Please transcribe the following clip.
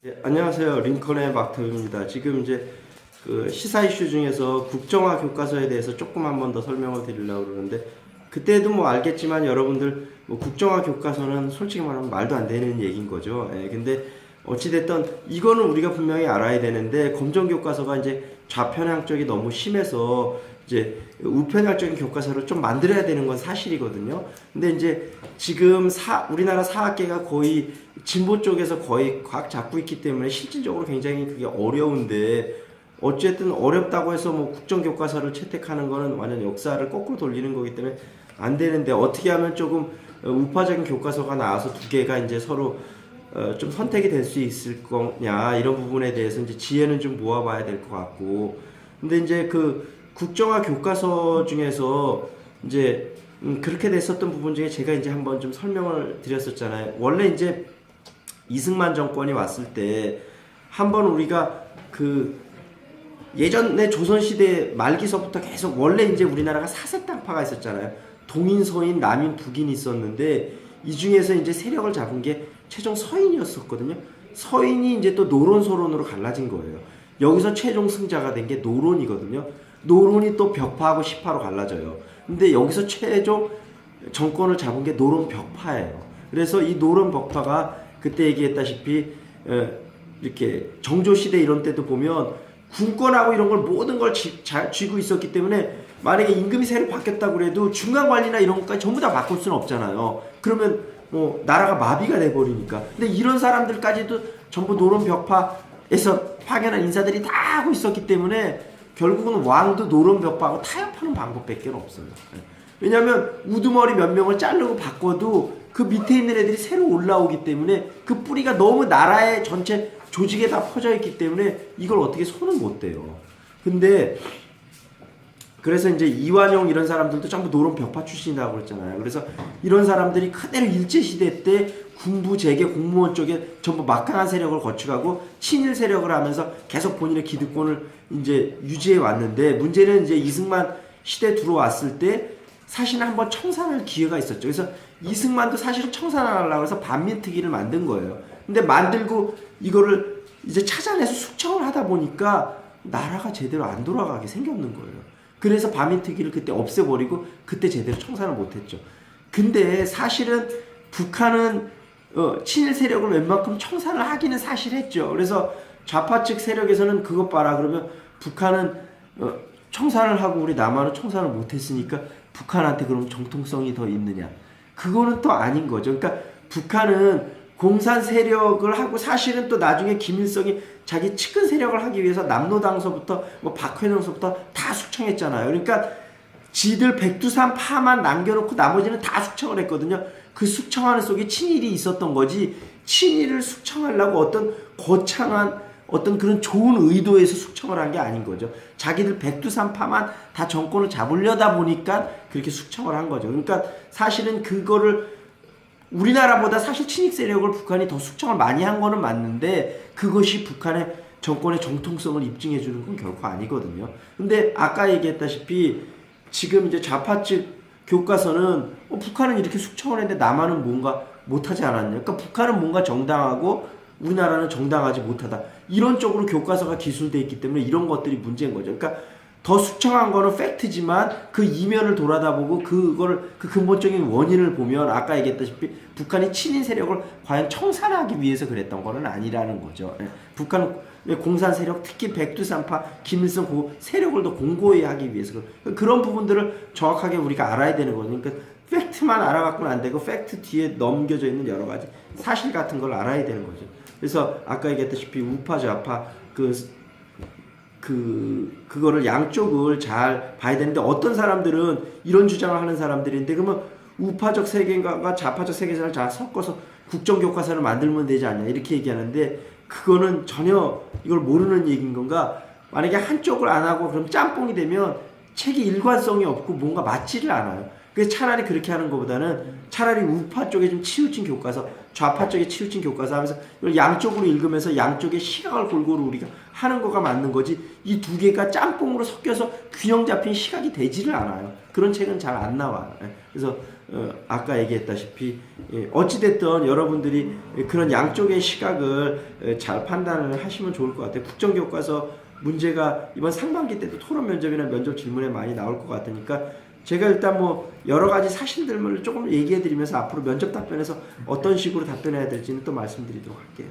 네, 안녕하세요. 링컨의 막터입니다. 지금 이제 그 시사 이슈 중에서 국정화 교과서에 대해서 조금 한 번 더 설명을 드리려고 그러는데, 그때도 뭐 알겠지만 여러분들 뭐 국정화 교과서는 솔직히 말하면 말도 안 되는 얘기인 거죠. 근데 어찌됐든 이거는 우리가 분명히 알아야 되는데, 검정 교과서가 이제 좌편향적이 너무 심해서 이제 우편향적인 교과서를 좀 만들어야 되는 건 사실이거든요. 근데 이제 지금 우리나라 사학계가 거의 진보 쪽에서 거의 각 잡고 있기 때문에 실질적으로 굉장히 그게 어려운데, 어쨌든 어렵다고 해서 뭐 국정교과서를 채택하는 거는 완전 역사를 거꾸로 돌리는 거기 때문에 안 되는데, 어떻게 하면 조금 우파적인 교과서가 나와서 두 개가 이제 서로 좀 선택이 될 수 있을 거냐, 이런 부분에 대해서 이제 지혜는 좀 모아봐야 될 것 같고. 근데 이제 그 국정화 교과서 중에서 이제 그렇게 됐었던 부분 중에 제가 이제 한번 좀 설명을 드렸었잖아요. 원래 이제 이승만 정권이 왔을 때 한번 우리가 그 예전에 조선시대 말기서부터 계속 원래 이제 우리나라가 사색당파가 있었잖아요. 동인, 서인, 남인, 북인이 있었는데, 이 중에서 이제 세력을 잡은 게 최종 서인이었었거든요. 서인이 이제 또 노론, 소론으로 갈라진 거예요. 여기서 최종 승자가 된 게 노론이거든요. 노론이 또 벽파하고 시파로 갈라져요. 근데 여기서 최종 정권을 잡은 게 노론 벽파예요. 그래서 이 노론 벽파가 그때 얘기했다시피 이렇게 정조시대 이런 때도 보면 군권하고 이런 걸 모든 걸 쥐고 있었기 때문에, 만약에 임금이 새로 바뀌었다고 그래도 중간관리나 이런 것까지 전부 다 바꿀 수는 없잖아요. 그러면 뭐 나라가 마비가 돼버리니까. 근데 이런 사람들까지도 전부 노론 벽파에서 파견한 인사들이 다 하고 있었기 때문에 결국은 왕도 노론 벽파하고 타협하는 방법밖에 없어요. 왜냐하면 우두머리 몇 명을 자르고 바꿔도 그 밑에 있는 애들이 새로 올라오기 때문에, 그 뿌리가 너무 나라의 전체 조직에 다 퍼져 있기 때문에 이걸 어떻게 손을 못 대요. 근데 그래서 이제 이완용 이런 사람들도 전부 노론 벽파 출신이라고 그랬잖아요. 그래서 이런 사람들이 그대로 일제시대 때 군부, 재계, 공무원 쪽에 전부 막강한 세력을 거쳐가고 친일 세력을 하면서 계속 본인의 기득권을 이제 유지해 왔는데, 문제는 이제 이승만 시대 들어왔을 때 사실은 한번 청산할 기회가 있었죠. 그래서 이승만도 사실은 청산을 하려고 해서 반민특위를 만든 거예요. 근데 만들고 이거를 이제 찾아내서 숙청을 하다 보니까 나라가 제대로 안 돌아가게 생겼는 거예요. 그래서 반민특위를 그때 없애버리고 그때 제대로 청산을 못했죠. 근데 사실은 북한은 친일 세력을 웬만큼 청산을 하기는 사실 했죠. 그래서 좌파 측 세력에서는 그것 봐라, 그러면 북한은 청산을 하고 우리 남한은 청산을 못했으니까 북한한테 그럼 정통성이 더 있느냐, 그거는 또 아닌 거죠. 그러니까 북한은 공산 세력을 하고, 사실은 또 나중에 김일성이 자기 측근 세력을 하기 위해서 남로당서부터 뭐 박회동서부터 다 숙청했잖아요. 그러니까 지들 백두산 파만 남겨놓고 나머지는 다 숙청을 했거든요. 그 숙청하는 속에 친일이 있었던 거지, 친일을 숙청하려고 어떤 거창한 어떤 그런 좋은 의도에서 숙청을 한 게 아닌 거죠. 자기들 백두산 파만 다 정권을 잡으려다 보니까 그렇게 숙청을 한 거죠. 그러니까 사실은 그거를 우리나라보다 사실 친일 세력을 북한이 더 숙청을 많이 한 거는 맞는데, 그것이 북한의 정권의 정통성을 입증해 주는 건 결코 아니거든요. 근데 아까 얘기했다시피 지금 이제 좌파 측 교과서는 북한은 이렇게 숙청을 했는데 남한은 뭔가 못하지 않았냐. 그러니까 북한은 뭔가 정당하고 우리나라는 정당하지 못하다, 이런 쪽으로 교과서가 기술되어 있기 때문에 이런 것들이 문제인 거죠. 그러니까 더 숙청한 거는 팩트지만 그 이면을 돌아다보고 그거를 그 근본적인 원인을 보면, 아까 얘기했다시피 북한이 친일 세력을 과연 청산하기 위해서 그랬던 거는 아니라는 거죠. 북한 공산 세력, 특히 백두산파, 김일성 그 세력을 더 공고히 하기 위해서 그런 부분들을 정확하게 우리가 알아야 되는 거죠. 그러니까 팩트만 알아갖고는 안 되고 팩트 뒤에 넘겨져 있는 여러 가지 사실 같은 걸 알아야 되는 거죠. 그래서 아까 얘기했다시피 우파 좌파 그거를 양쪽을 잘 봐야 되는데, 어떤 사람들은 이런 주장을 하는 사람들인데, 그러면 우파적 세계관과 좌파적 세계관을 잘 섞어서 국정교과서를 만들면 되지 않냐, 이렇게 얘기하는데, 그거는 전혀 이걸 모르는 얘기인 건가. 만약에 한쪽을 안 하고 그럼 짬뽕이 되면 책이 일관성이 없고 뭔가 맞지를 않아요. 그래서 차라리 그렇게 하는 것보다는 차라리 우파 쪽에 좀 치우친 교과서, 좌파 쪽에 치우친 교과서 하면서 이걸 양쪽으로 읽으면서 양쪽의 시각을 골고루 우리가 하는 거가 맞는 거지, 이 두 개가 짬뽕으로 섞여서 균형 잡힌 시각이 되지를 않아요. 그런 책은 잘 안 나와요. 그래서 아까 얘기했다시피 어찌됐든 여러분들이 그런 양쪽의 시각을 잘 판단을 하시면 좋을 것 같아요. 국정교과서 문제가 이번 상반기 때도 토론 면접이나 면접 질문에 많이 나올 것 같으니까 제가 일단 뭐 여러 가지 사실들을 조금 얘기해 드리면서 앞으로 면접 답변에서 어떤 식으로 답변해야 될지는 또 말씀드리도록 할게요.